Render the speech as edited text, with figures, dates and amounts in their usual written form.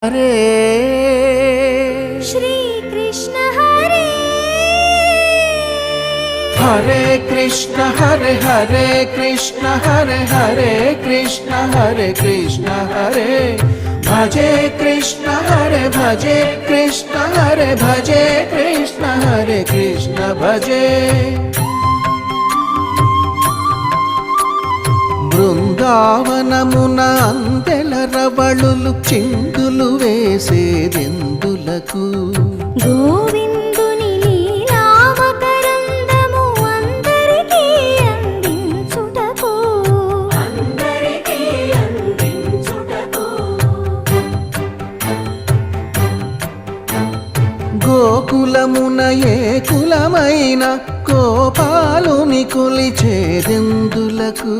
हरे श्री कृष्ण हरे हरे कृष्ण हरे हरे कृष्ण हरे हरे कृष्ण हरे कृष्ण हरे भजे कृष्ण हरे भजे कृष्ण हरे भजे कृष्ण हरे कृष्ण भजे బృందావనమున అందెల రవళులు చిందులు వేసేదెందులకు గోవిందుని లీలావతరందము అందరికీ అందించుటకు గోకులమున ఏ కులమైన గోపాలుని కొలిచేదెందులకు